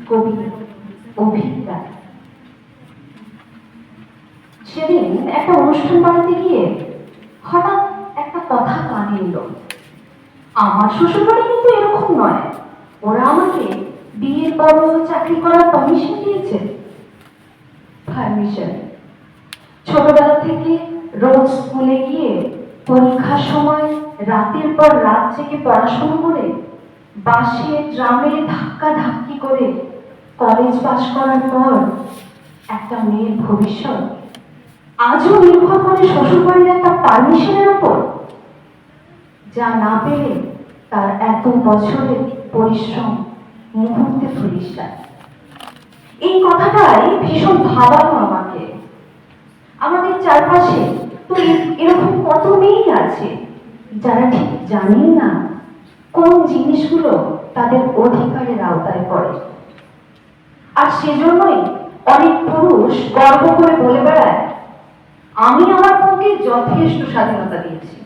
কবি অভিজ্ঞতা। সেদিন একটা অনুষ্ঠান বাড়িতে গিয়ে হঠাৎ একটা কথা কানে এলো, আমার শ্বশুর বাড়ি কিন্তু এরকম নয়, ওরা আমাকে বিয়ের পর চাকরি করার পারমিশন দিয়েছে। পারমিশন? ছোটবেলা থেকে রোজ স্কুলে গিয়ে পরীক্ষার সময় রাতের পর রাত জেগে পড়াশোনা করে বাসে ড্রামে ধাক্কা ধাক্কি করে কলেজ পাশ করার পর একটা মেয়ের ভবিষ্যৎ আজও নির্ভর করে শ্বশুরবাড়ির একটা পারমিশনের উপর, যা না পেলে তার এত বছরের পরিশ্রম মুহূর্তে ফিরিস না। এই কথাটাই ভীষণ ভাবানো আমাকে। আমাদের চারপাশে তো এরকম কত মেয়েই আছে যারা ঠিক জানেই না কোন জিনিসগুলো তাদের অধিকারের আওতায় পড়ে, আর সেজন্যই অনেক পুরুষ গর্ব করে বলে বেড়ায়, আমি আমার বউকে যথেষ্ট স্বাধীনতা দিয়েছি।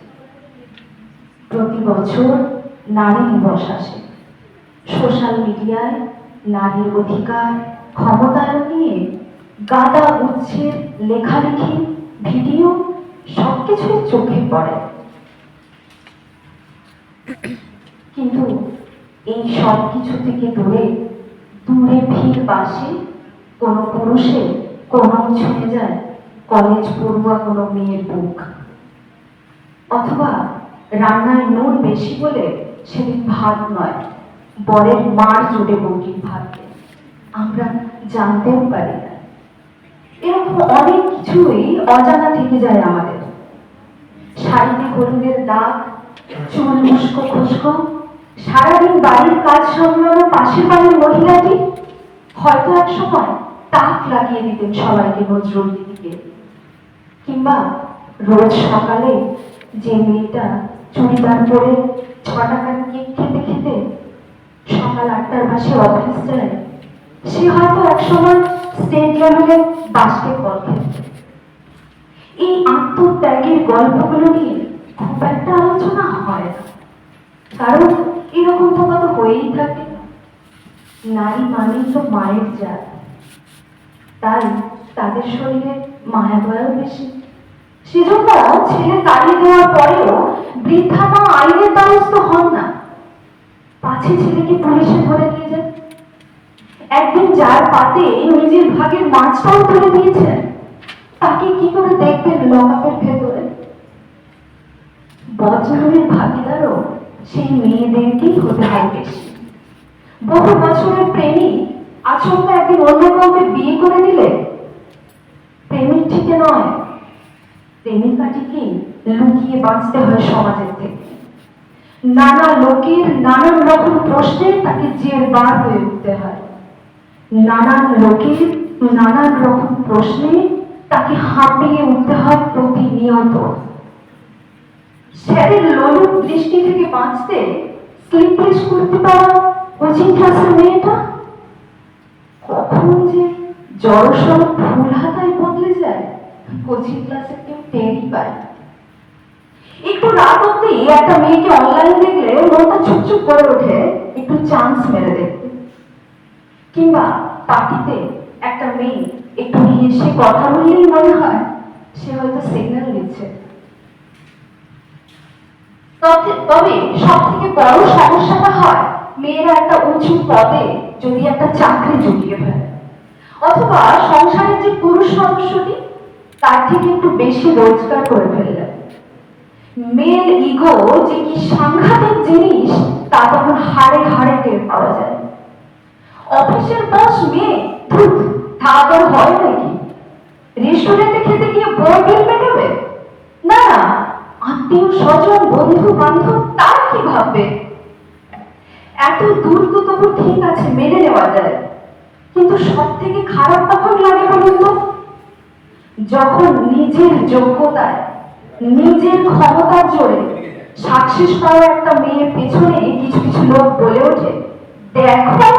প্রতি বছর নারী দিবস আসে, সোশ্যাল মিডিয়ায় নারীর অধিকার ক্ষমতায়ন নিয়ে গাদা উচ্ছের লেখালেখি ভিডিও সবকিছুই চোখে পড়ে। কিন্তু এই সব কিছু থেকে দূরে দূরে ভিড় বাসে কোনো পুরুষের কোনো ছুঁয়ে যায় কলেজ পড়ুয়া কোনো মেয়ের বুক, অথবা রান্নায় নুন বেশি বলে সেদিন ভাত নয় বরের মার জুড়ে বউটির ভাতকে আমরা জানতেও পারি না। এরকম অনেক কিছুই অজানা থেকে যায় আমাদের। শাড়িতে হলুদের দাগ, চুল উস্কো খুস্কো, সারাদিন বাড়ির কাজ সামলানো পাশের বাড়ির মহিলাটি হয়তো এক সময় তাক লাগিয়ে দিতেন সবাইকে নজরুল দিদিকে। কিংবা রোজ সকালে যে মেয়েটা চুড়িদার পরে 6 টাকার কেক খেতে খেতে সকাল 8টার বাসে অফিস যায়, সে হয়তো এক সময় স্টেট লেভেলে বাস্কেটবল খেলছে। এই আত্মত্যাগের গল্পগুলো নিয়ে খুব একটা আলোচনা হয় না, কারণ এরকম তো কত হয়েই থাকে। নারী মানেই তো মায়ের জাত, তাই তাদের শরীরে মায়া দয়াও বেশি। সেজন্য ছেলে তাড়িয়ে দেওয়ার পরেও বৃদ্ধা মা আইনের দ্বারস্থ হন না, পাছে ছেলেকে পুলিশে ধরে নিয়ে যায়। একদিন যার পাতে নিজের ভাগের মাছটাও তুলে দিয়েছেন, তাকে কি করে দেখবেন লকআপের ভেতরে? বজ্রের ভাগিদারও সেই মেয়েদেরকেই হতে হয় বেশি। বহু বছরের প্রেমিক আচমকা একদিন অন্য কাউকে বিয়ে করে দিলে প্রেমিক ঠিকে নয়, প্রেমিকাটিকে লুকিয়ে বাঁচতে হয় সমাজের থেকে। নানা লোকের নানান রকম প্রশ্নে তাকে জের বার হয়ে উঠতে হয়। নানান লোকের নানান রকম প্রশ্নে তাকে হাঁপিয়ে উঠতে হয় প্রতিনিয়ত। স্যারের লোলুপ দৃষ্টি থেকে বাঁচতে স্লিপলেস করতে পারা কোচিং ক্লাসের মেয়েটা কখন যে জড়সড় ফুল হাতায় বদলে যায় কোচিং ক্লাসে কেউ টেরই পায়। একটু রাত অব্দি একটা মেয়েকে অনলাইন দেখলে মনটা ছুকছুক করে ওঠে একটু চান্স মেরে দেখতে। কিংবা পার্টিতে একটা মেয়ে একটু হেসে কথা বললেই মনে হয় সে হয়তো সিগন্যাল দিচ্ছে। তবে সব থেকে বড় সমস্যাটা হয় মেয়েরা একটা উঁচু পদে যদি একটা চাকরি জুটিয়ে ফেলে, অথবা সংসারের যে পুরুষ সদস্যটি তার থেকে একটু বেশি রোজগার করে ফেললে। মেল ইগো যে কি সাংঘাতিক জিনিস তা তখন হাড়ে হাড়ে টের পাওয়া যায়। অফিসের বস মেয়ে, ধুত, তা আদর হয় নাকি? রেস্টুরেন্টে খেতে গিয়ে বড় বিল মেটাবে? না, আত্মীয় স্বজন বন্ধু বান্ধব তার কি ভাববে? এত দূর তো তবু ঠিক আছে, মেনে নেওয়া যায়, কিন্তু সব থেকে খারাপ তখন লাগে বলুন তো, যখন নিজের যোগ্যতায় নিজের ক্ষমতার জোরে সাকসেস পাওয়া একটা মেয়ের পেছনে কিছু কিছু লোক বলে ওঠে, দেখো